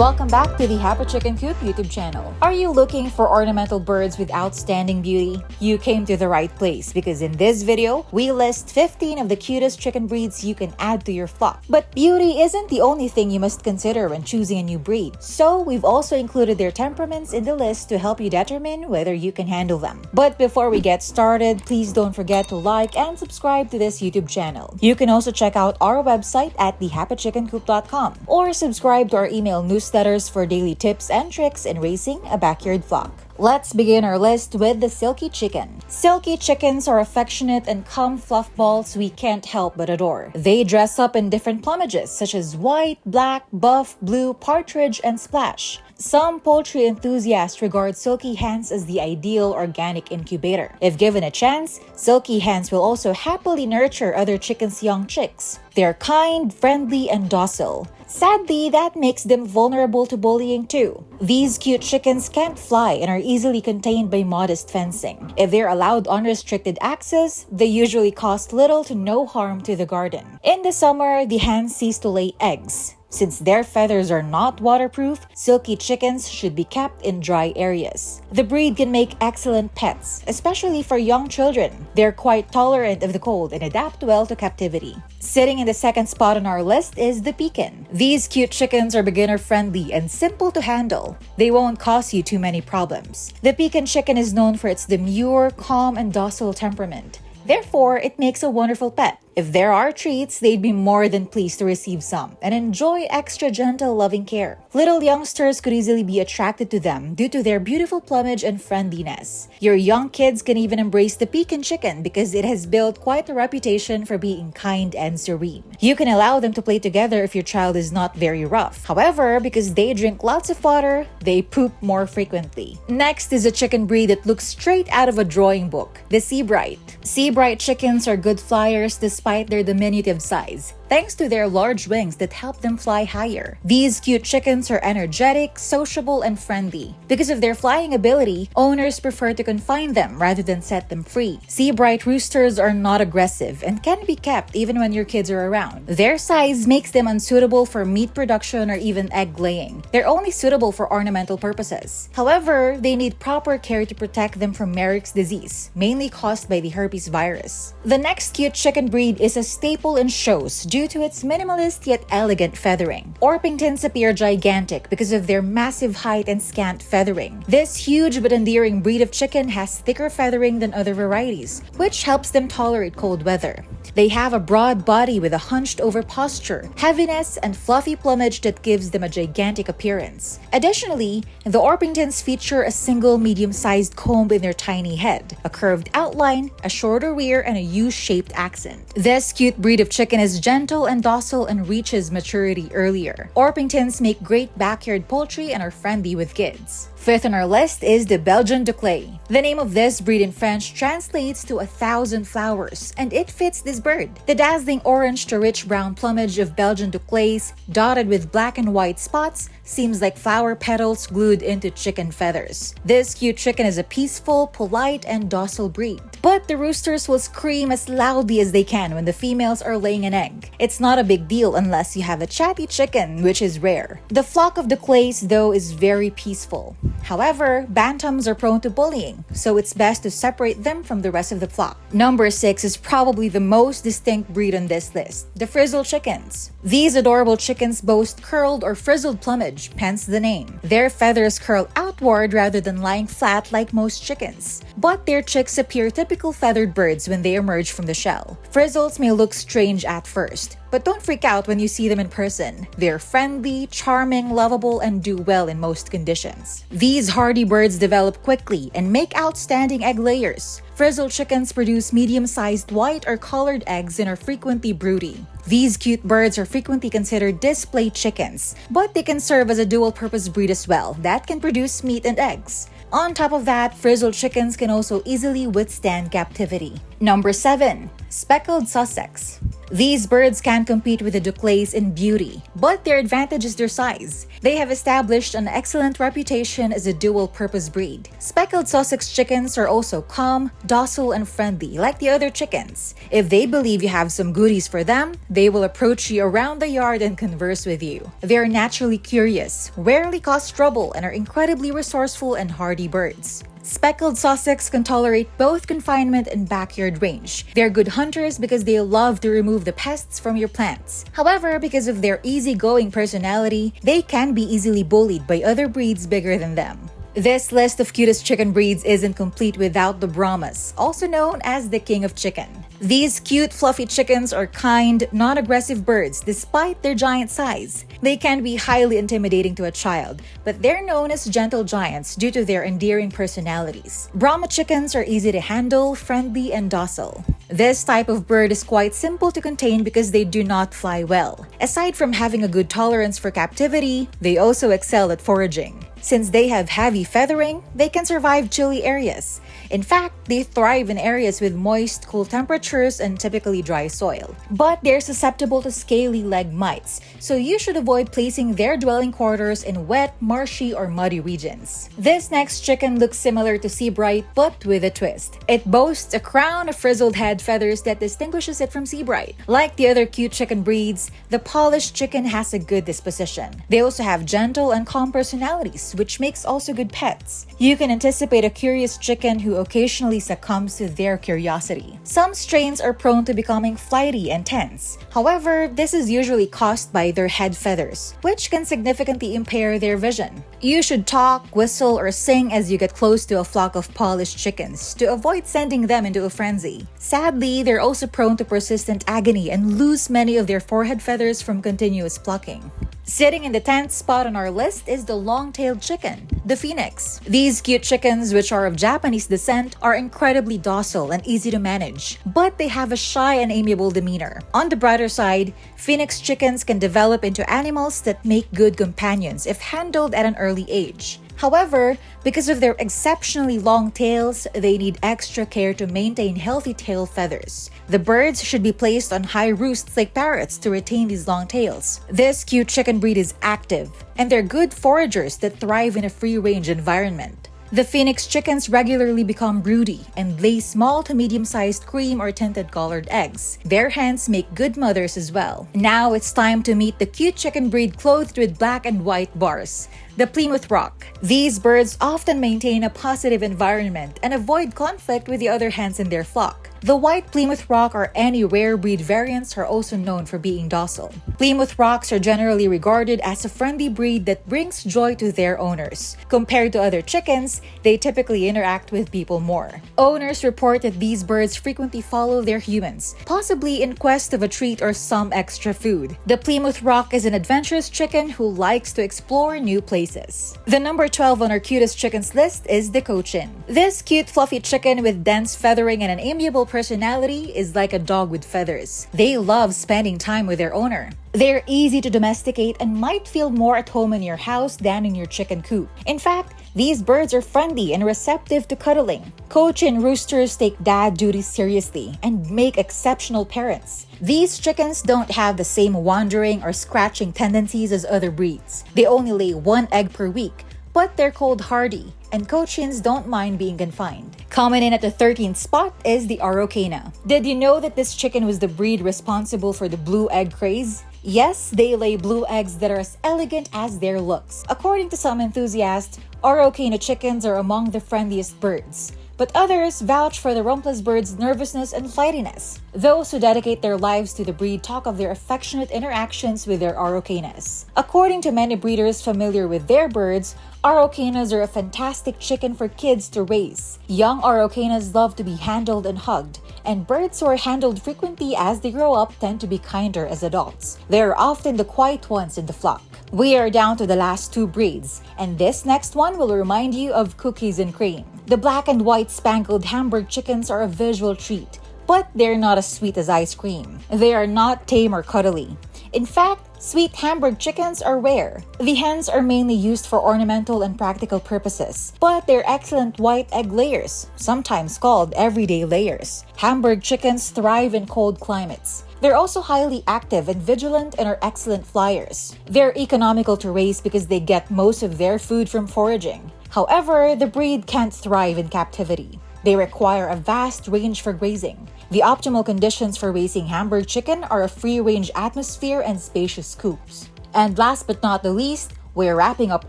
Welcome back to the Happy Chicken Coop YouTube channel. Are you looking for ornamental birds with outstanding beauty? You came to the right place because in this video, we list 15 of the cutest chicken breeds you can add to your flock. But beauty isn't the only thing you must consider when choosing a new breed. So we've also included their temperaments in the list to help you determine whether you can handle them. But before we get started, please don't forget to like and subscribe to this YouTube channel. You can also check out our website at thehappychickencoop.com or subscribe to our email newsletters for daily tips and tricks in raising a backyard flock. Let's begin our list with the Silky Chicken. Silky chickens are affectionate and calm fluff balls we can't help but adore. They dress up in different plumages such as white, black, buff, blue, partridge, and splash. Some poultry enthusiasts regard silky hens as the ideal organic incubator. If given a chance, silky hens will also happily nurture other chickens' young chicks. They're kind, friendly, and docile. Sadly, that makes them vulnerable to bullying too. These cute chickens can't fly and are easily contained by modest fencing. If they're allowed unrestricted access, they usually cause little to no harm to the garden. In the summer, the hens cease to lay eggs. Since their feathers are not waterproof, silky chickens should be kept in dry areas. The breed can make excellent pets, especially for young children. They're quite tolerant of the cold and adapt well to captivity. Sitting in the second spot on our list is the Peacin. These cute chickens are beginner-friendly and simple to handle. They won't cause you too many problems. The Peacin chicken is known for its demure, calm, and docile temperament. Therefore, it makes a wonderful pet. If there are treats, they'd be more than pleased to receive some and enjoy extra gentle, loving care. Little youngsters could easily be attracted to them due to their beautiful plumage and friendliness. Your young kids can even embrace the Peacin chicken because it has built quite a reputation for being kind and serene. You can allow them to play together if your child is not very rough. However, because they drink lots of water, they poop more frequently. Next is a chicken breed that looks straight out of a drawing book, the Sebrite. Sebrite chickens are good flyers despite their diminutive size, thanks to their large wings that help them fly higher. These cute chickens are energetic, sociable, and friendly. Because of their flying ability, owners prefer to confine them rather than set them free. Sebrite roosters are not aggressive and can be kept even when your kids are around. Their size makes them unsuitable for meat production or even egg laying. They're only suitable for ornamental purposes. However, they need proper care to protect them from Marek's disease, mainly caused by the herpes virus. The next cute chicken breed is a staple in shows due to its minimalist yet elegant feathering. Orpingtons appear gigantic because of their massive height and scant feathering. This huge but endearing breed of chicken has thicker feathering than other varieties, which helps them tolerate cold weather. They have a broad body with a hunched-over posture, heaviness, and fluffy plumage that gives them a gigantic appearance. Additionally, the Orpingtons feature a single medium-sized comb in their tiny head, a curved outline, a shorter rear, and a U-shaped accent. This cute breed of chicken is gentle and docile and reaches maturity earlier. Orpingtons make great backyard poultry and are friendly with kids. Fifth on our list is the Belgian Dlay. The name of this breed in French translates to 1,000 flowers, and it fits this bird. The dazzling orange to rich brown plumage of Belgian Dlays, dotted with black and white spots, seems like flower petals glued into chicken feathers. This cute chicken is a peaceful, polite, and docile breed. But the roosters will scream as loudly as they can when the females are laying an egg. It's not a big deal unless you have a chatty chicken, which is rare. The flock of Dlays, though, is very peaceful. However, bantams are prone to bullying, so it's best to separate them from the rest of the flock. Number 6 is probably the most distinct breed on this list, the Frizzle chickens. These adorable chickens boast curled or frizzled plumage, hence the name. Their feathers curl outward rather than lying flat like most chickens. But their chicks appear typical feathered birds when they emerge from the shell. Frizzles may look strange at first, but don't freak out when you see them in person. They're friendly, charming, lovable, and do well in most conditions. These hardy birds develop quickly and make outstanding egg layers. Frizzle chickens produce medium-sized white or colored eggs and are frequently broody. These cute birds are frequently considered display chickens, but they can serve as a dual-purpose breed as well that can produce meat and eggs. On top of that, frizzle chickens can also easily withstand captivity. Number 7. Speckled Sussex. These birds can compete with the Dlays in beauty, but their advantage is their size. They have established an excellent reputation as a dual-purpose breed. Speckled Sussex chickens are also calm, docile, and friendly like the other chickens. If they believe you have some goodies for them, they will approach you around the yard and converse with you. They are naturally curious, rarely cause trouble, and are incredibly resourceful and hardy birds. Speckled Sussex can tolerate both confinement and backyard range. They're good hunters because they love to remove the pests from your plants. However, because of their easygoing personality, they can be easily bullied by other breeds bigger than them. This list of cutest chicken breeds isn't complete without the Brahmas, also known as the king of chicken. These cute, fluffy chickens are kind, non-aggressive birds despite their giant size. They can be highly intimidating to a child, but they're known as gentle giants due to their endearing personalities. Brahma chickens are easy to handle, friendly, and docile. This type of bird is quite simple to contain because they do not fly well. Aside from having a good tolerance for captivity, they also excel at foraging. Since they have heavy feathering, they can survive chilly areas. In fact, they thrive in areas with moist, cool temperatures and typically dry soil. But they're susceptible to scaly leg mites, so you should avoid placing their dwelling quarters in wet, marshy, or muddy regions. This next chicken looks similar to Sebrite, but with a twist. It boasts a crown of frizzled head feathers that distinguishes it from Sebrite. Like the other cute chicken breeds, the polished chicken has a good disposition. They also have gentle and calm personalities, which makes also good pets. You can anticipate a curious chicken who occasionally succumbs to their curiosity. Some strains are prone to becoming flighty and tense. However, this is usually caused by their head feathers, which can significantly impair their vision. You should talk, whistle, or sing as you get close to a flock of polished chickens to avoid sending them into a frenzy. Sadly, they're also prone to persistent agony and lose many of their forehead feathers from continuous plucking. Sitting in the 10th spot on our list is the long-tailed chicken, the phoenix. These cute chickens, which are of Japanese descent, are incredibly docile and easy to manage, but they have a shy and amiable demeanor. On the brighter side, phoenix chickens can develop into animals that make good companions if handled at an early age. However, because of their exceptionally long tails, they need extra care to maintain healthy tail feathers. The birds should be placed on high roosts like parrots to retain these long tails. This cute chicken breed is active, and they're good foragers that thrive in a free-range environment. The phoenix chickens regularly become broody and lay small to medium-sized cream or tinted colored eggs. Their hens make good mothers as well. Now it's time to meet the cute chicken breed clothed with black and white bars, the Plemouth Rock. These birds often maintain a positive environment and avoid conflict with the other hens in their flock. The white Plemouth Rock or any rare breed variants are also known for being docile. Plemouth Rocks are generally regarded as a friendly breed that brings joy to their owners. Compared to other chickens, they typically interact with people more. Owners report that these birds frequently follow their humans, possibly in quest of a treat or some extra food. The Plemouth Rock is an adventurous chicken who likes to explore new places. The number 12 on our cutest chickens list is the Coachin. This cute fluffy chicken with dense feathering and an amiable personality is like a dog with feathers. They love spending time with their owner. They're easy to domesticate and might feel more at home in your house than in your chicken coop. In fact, these birds are friendly and receptive to cuddling. Coachin roosters take dad duties seriously and make exceptional parents. These chickens don't have the same wandering or scratching tendencies as other breeds. They only lay one egg per week, but they're cold hardy, and Coachins don't mind being confined. Coming in at the 13th spot is the Arocana. Did you know that this chicken was the breed responsible for the blue egg craze? Yes, they lay blue eggs that are as elegant as their looks. According to some enthusiasts, Arocana chickens are among the friendliest birds. But others vouch for the rumpless bird's nervousness and flightiness. Those who dedicate their lives to the breed talk of their affectionate interactions with their Arocanas. According to many breeders familiar with their birds, Arocanas are a fantastic chicken for kids to raise. Young Arocanas love to be handled and hugged, and birds who are handled frequently as they grow up tend to be kinder as adults. They are often the quiet ones in the flock. We are down to the last two breeds, and this next one will remind you of cookies and cream. The black and white spangled Hamburg chickens are a visual treat, but they're not as sweet as ice cream. They are not tame or cuddly. In fact, Sweet Hamburg chickens are rare. The hens are mainly used for ornamental and practical purposes, but they're excellent white egg layers, sometimes called everyday layers. Hamburg chickens thrive in cold climates. They're also highly active and vigilant and are excellent flyers. They're economical to raise because they get most of their food from foraging. However, the breed can't thrive in captivity. They require a vast range for grazing. The optimal conditions for raising Hamburg chicken are a free-range atmosphere and spacious coops. And last but not the least, we're wrapping up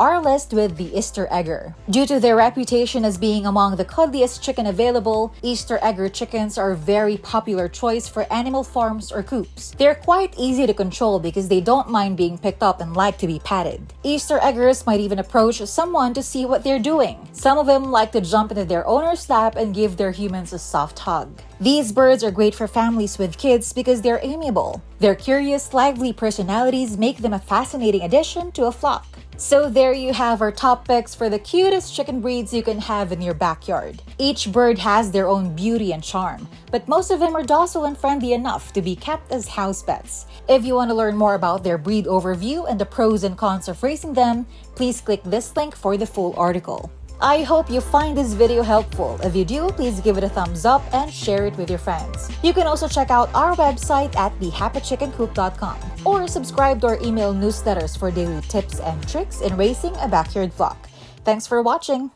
our list with the Easter Egger. Due to their reputation as being among the cuddliest chicken available, Easter Egger chickens are a very popular choice for animal farms or coops. They're quite easy to control because they don't mind being picked up and like to be patted. Easter Eggers might even approach someone to see what they're doing. Some of them like to jump into their owner's lap and give their humans a soft hug. These birds are great for families with kids because they're amiable. Their curious, lively personalities make them a fascinating addition to a flock. So there you have our top picks for the cutest chicken breeds you can have in your backyard. Each bird has their own beauty and charm, but most of them are docile and friendly enough to be kept as house pets. If you want to learn more about their breed overview and the pros and cons of raising them, please click this link for the full article. I hope you find this video helpful. If you do, please give it a thumbs up and share it with your friends. You can also check out our website at thehappychickencoop.com or subscribe to our email newsletters for daily tips and tricks in raising a backyard flock. Thanks for watching!